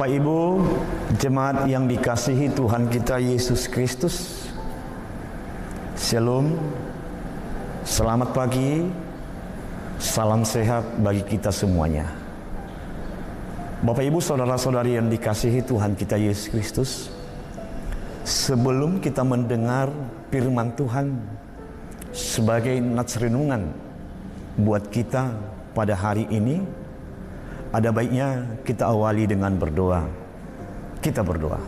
Bapak Ibu, jemaat yang dikasihi Tuhan kita Yesus Kristus, Shalom, selamat pagi, salam sehat bagi kita semuanya. Bapak Ibu, saudara-saudari yang dikasihi Tuhan kita Yesus Kristus, sebelum kita mendengar firman Tuhan sebagai nats renungan buat kita pada hari ini, ada baiknya kita awali dengan berdoa. Kita berdoa.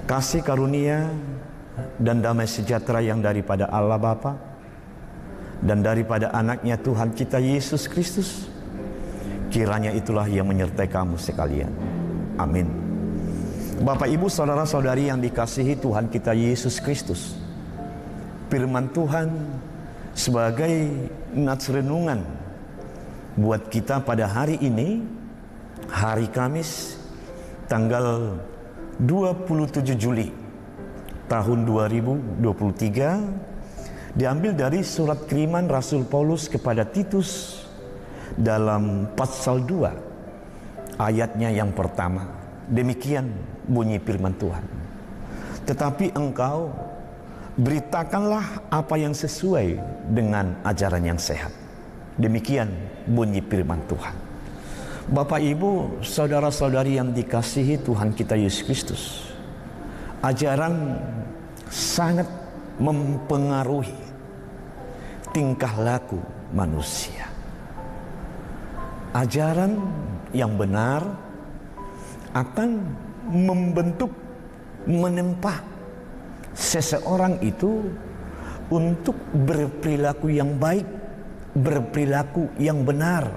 Kasih karunia dan damai sejahtera yang daripada Allah Bapa dan daripada anaknya Tuhan kita Yesus Kristus, kiranya itulah yang menyertai kamu sekalian. Amin. Bapak Ibu saudara-saudari yang dikasihi Tuhan kita Yesus Kristus, firman Tuhan sebagai nats renungan buat kita pada hari ini, hari Kamis, tanggal 27 Juli tahun 2023, diambil dari surat kiriman Rasul Paulus kepada Titus dalam pasal 2, ayatnya yang pertama. Demikian bunyi firman Tuhan. Tetapi engkau beritakanlah apa yang sesuai dengan ajaran yang sehat. Demikian bunyi firman Tuhan. Bapak Ibu, saudara-saudari yang dikasihi Tuhan kita Yesus Kristus, ajaran sangat mempengaruhi tingkah laku manusia. Ajaran yang benar akan membentuk, menempa seseorang itu untuk berperilaku yang baik, berperilaku yang benar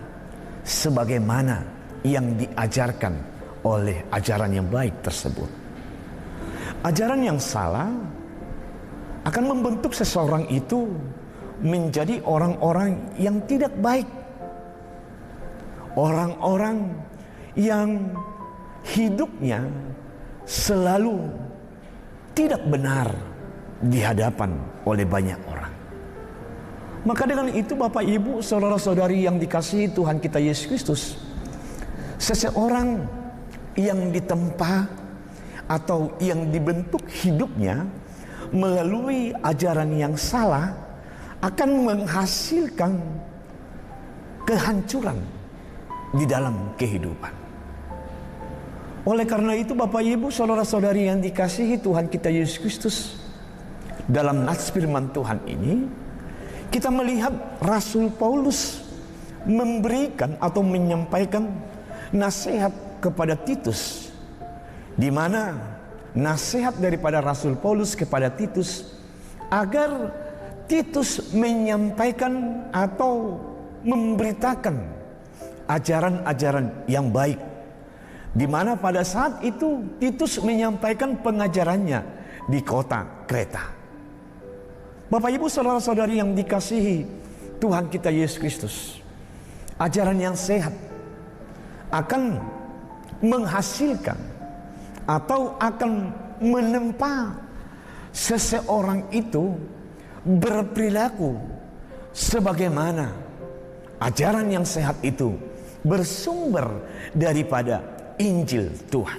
sebagaimana yang diajarkan oleh ajaran yang baik tersebut. Ajaran yang salah akan membentuk seseorang itu menjadi orang-orang yang tidak baik, orang-orang yang hidupnya selalu tidak benar di hadapan oleh banyak orang. Maka dengan itu Bapak Ibu saudara-saudari yang dikasihi Tuhan kita Yesus Kristus, seseorang yang ditempa atau yang dibentuk hidupnya melalui ajaran yang salah akan menghasilkan kehancuran di dalam kehidupan. Oleh karena itu Bapak Ibu saudara-saudari yang dikasihi Tuhan kita Yesus Kristus, dalam nats firman Tuhan ini kita melihat Rasul Paulus memberikan atau menyampaikan nasihat kepada Titus, di mana nasihat daripada Rasul Paulus kepada Titus agar Titus menyampaikan atau memberitakan ajaran-ajaran yang baik, di mana pada saat itu Titus menyampaikan pengajarannya di kota Kreta. Bapak Ibu saudara-saudari yang dikasihi Tuhan kita Yesus Kristus, ajaran yang sehat akan menghasilkan atau akan menempa seseorang itu berperilaku sebagaimana ajaran yang sehat itu bersumber daripada Injil Tuhan.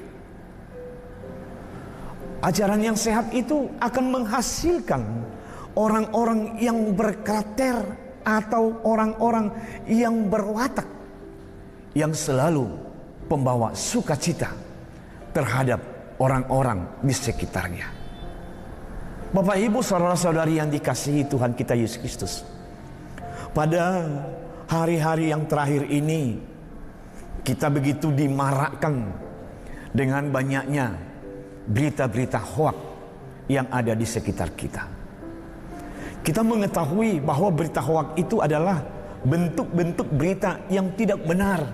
Ajaran yang sehat itu akan menghasilkan orang-orang yang berkarakter atau orang-orang yang berwatak, yang selalu pembawa sukacita terhadap orang-orang di sekitarnya. Bapak Ibu saudara-saudari yang dikasihi Tuhan kita Yesus Kristus, pada hari-hari yang terakhir ini kita begitu dimarakkan dengan banyaknya berita-berita hoak yang ada di sekitar kita. Kita mengetahui bahwa berita hoak itu adalah bentuk-bentuk berita yang tidak benar,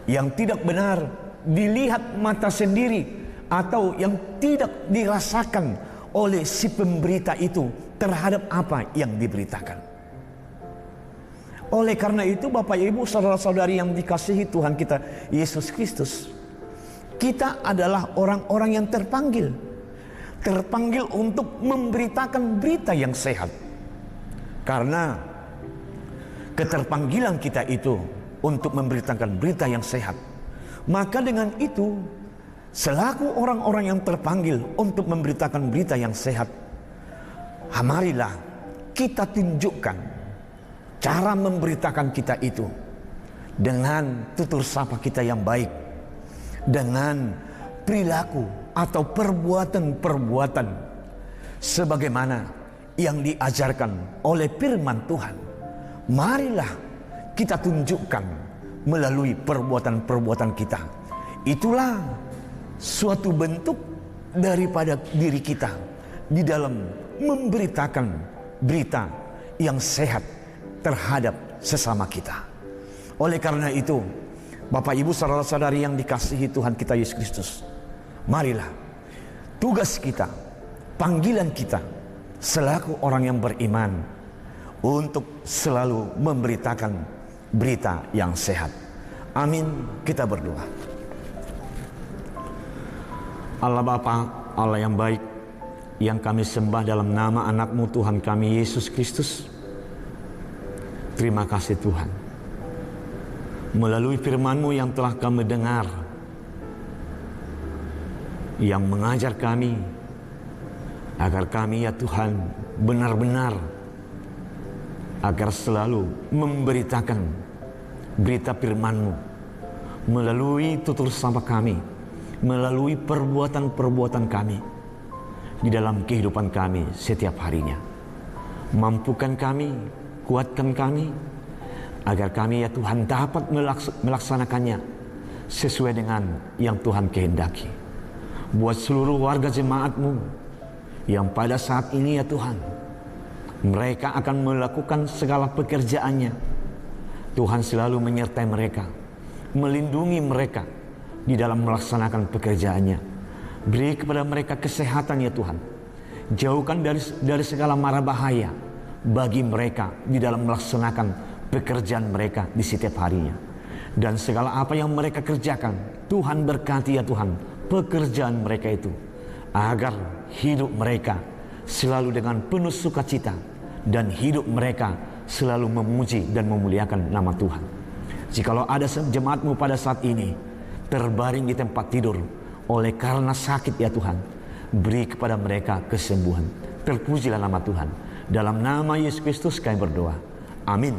yang tidak benar dilihat mata sendiri atau yang tidak dirasakan oleh si pemberita itu terhadap apa yang diberitakan. Oleh karena itu Bapak Ibu saudara-saudari yang dikasihi Tuhan kita Yesus Kristus, kita adalah orang-orang yang terpanggil untuk memberitakan berita yang sehat. Karena keterpanggilan kita itu untuk memberitakan berita yang sehat Maka dengan itu, selaku orang-orang yang terpanggil untuk memberitakan berita yang sehat, marilah kita tunjukkan cara memberitakan kita itu dengan tutur sapa kita yang baik, dengan perilaku atau perbuatan-perbuatan sebagaimana yang diajarkan oleh firman Tuhan. Marilah kita tunjukkan melalui perbuatan-perbuatan kita. Itulah suatu bentuk daripada diri kita di dalam memberitakan berita yang sehat terhadap sesama kita. Oleh karena itu, Bapak Ibu saudara-saudari yang dikasihi Tuhan kita Yesus Kristus, marilah tugas kita, panggilan kita selaku orang yang beriman untuk selalu memberitakan berita yang sehat. Amin. Kita berdoa. Allah Bapa, Allah yang baik, yang kami sembah dalam nama anak-Mu Tuhan kami Yesus Kristus. Terima kasih Tuhan, melalui firman-Mu yang telah kami dengar, yang mengajar kami agar kami ya Tuhan benar-benar agar selalu memberitakan berita firman-Mu melalui tutur sapa kami, melalui perbuatan-perbuatan kami di dalam kehidupan kami setiap harinya. Mampukan kami, kuatkan kami, agar kami ya Tuhan dapat melaksanakannya sesuai dengan yang Tuhan kehendaki. Buat seluruh warga jemaat-Mu yang pada saat ini ya Tuhan, mereka akan melakukan segala pekerjaannya, Tuhan selalu menyertai mereka, melindungi mereka di dalam melaksanakan pekerjaannya. Beri kepada mereka kesehatan ya Tuhan. Jauhkan dari segala mara bahaya bagi mereka di dalam melaksanakan pekerjaan mereka di setiap harinya. Dan segala apa yang mereka kerjakan, Tuhan berkati ya Tuhan pekerjaan mereka itu, agar hidup mereka selalu dengan penuh sukacita dan hidup mereka selalu memuji dan memuliakan nama Tuhan. Jikalau ada jemaat-Mu pada saat ini terbaring di tempat tidur oleh karena sakit ya Tuhan, beri kepada mereka kesembuhan. Terpujilah nama Tuhan. Dalam nama Yesus Kristus kami berdoa. Amin.